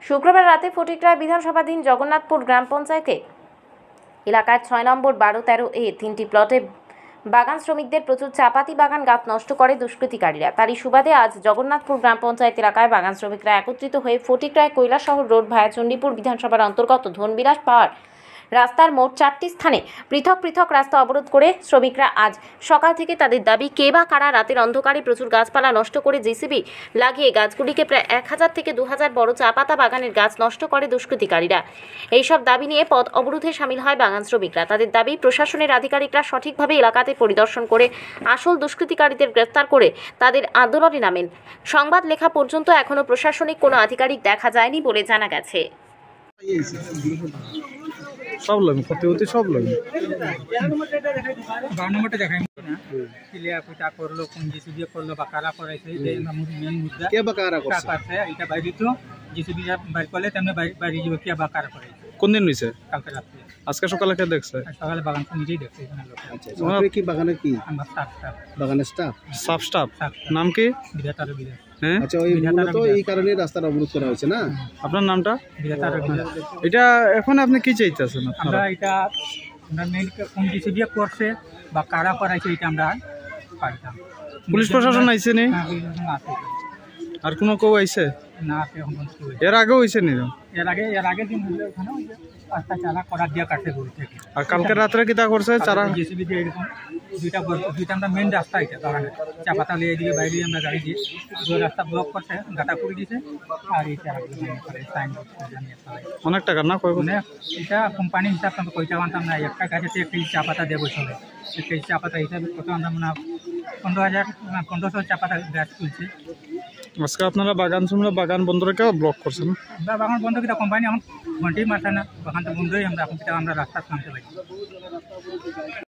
শুক্রবার রাতে ফটিকরায় বিধানসভাধীন জগন্নাথপুর গ্রাম পঞ্চায়েতে এলাকার ৬ নম্বর ১২-১৩ এ ৩টি প্লটে বাগান শ্রমিকদের প্রচুর চাপাতি বাগান গাছ নষ্ট করে দুষ্কৃতিকারীরা। তারই সুবাদে আজ জগন্নাথপুর গ্রাম পঞ্চায়েত এলাকায় বাগান শ্রমিকরা একত্রিত হয়ে ফটিকরায় কৈলাসহর রোড ভায়া চণ্ডীপুর বিধানসভার অন্তর্গত ধনবিলাস পাহাড় রাস্তার মোট ৪টি স্থানে পৃথক পৃথক রাস্তা অবরোধ করে শ্রমিকরা আজ সকাল থেকে তাদের দাবি কে বা কারা রাতের অন্ধকারে প্রচুর গাছপালা নষ্ট করে জেসিবি লাগিয়ে গাছগুলিকে প্রায় ১,০০০ থেকে ২,০০০ বড় চা পাতা বাগানের গাছ নষ্ট করে দুষ্কৃতিকারীরা। এইসব দাবি নিয়ে পথ অবরোধে সামিল হয় বাগান শ্রমিকরা। তাদের দাবি প্রশাসনের আধিকারিকরা সঠিকভাবে এলাকাতে পরিদর্শন করে আসল দুষ্কৃতিকারীদের গ্রেফতার করে তাদের আন্দোলনে নামেন। সংবাদ লেখা পর্যন্ত এখনও প্রশাসনিক কোনো আধিকারিক দেখা যায়নি বলে জানা গেছে। সব লম করতে হতে সব লম গভর্নমেন্টে দেখাই না ক্লিয়ার কইটা করলো কোন জিসিবি করলো বা কারা করাইছে এই মেইন মুদ্রা কে বা কারা করছে কাছে এটা বাইরে তো জিসিবি বাইরে করলে তেমনি বাইরে যাবে কে বা কারা করাইছে কোন দিন হইছে কালকে রাতে আজকে সকালে কে দেখছে সকালে বাগান তো নিজেই দেখছে এখানে লোক। আচ্ছা আপনি কি বাগানে কি আমরা স্টাফ বাগানের স্টাফ নাম কি বিধাতার বিধাত। হ্যাঁ আচ্ছা ওই মূলত এই কারণে রাস্তাটা অবরোধ করা হয়েছে না। আপনার নামটা? বিধাতার বিধাত। এটা এখন আপনি কি চাইতেছেন? আমরা এটা আমরা মেইন কোন জিসিবি করছে বা কারা করাইছে এটা আমরা পাইতাম। পুলিশ প্রশাসন আইছে নি? আর কোনো কেউ আইছে না? এর আগে হইছে নি? এর আগে দিন হলো ওখানে ওই যে রাস্তা চালা করা দিয়া কাটতে বলতে। আর কালকে রাতে কি তা করছে? চারা জেসিবি দিয়ে এরকম দুইটা আমরা মেইন রাস্তা এটা বাগানে চা পাতা লিয়ে দিয়ে বাইরে আমরা গাড়ি দিয়ে দুই রাস্তা ব্লক করছে, গাটা করে দিয়েছে। আর এই চারাগুলো করে সাইন অনেক টাকা না কয় মানে এটা কোম্পানি হিসাব আমরা কইটা আনতাম না। একটা গাছে একটা চা পাতা দেবো চলে একটা চা পাতা হিসাবে কত আমরা মানে ১৫০০ চা পাতা গাছ তুলছে। আজকে আপনারা বাগান শুনলে বাগান বন্ধ রেখে ব্লক করছেন? বাগান বন্ধ কিনা কোম্পানি এখন ঘন্টাই মারছে না, বাগানটা বন্ধই আমরা এখন আমরা রাস্তা থামতে পারি।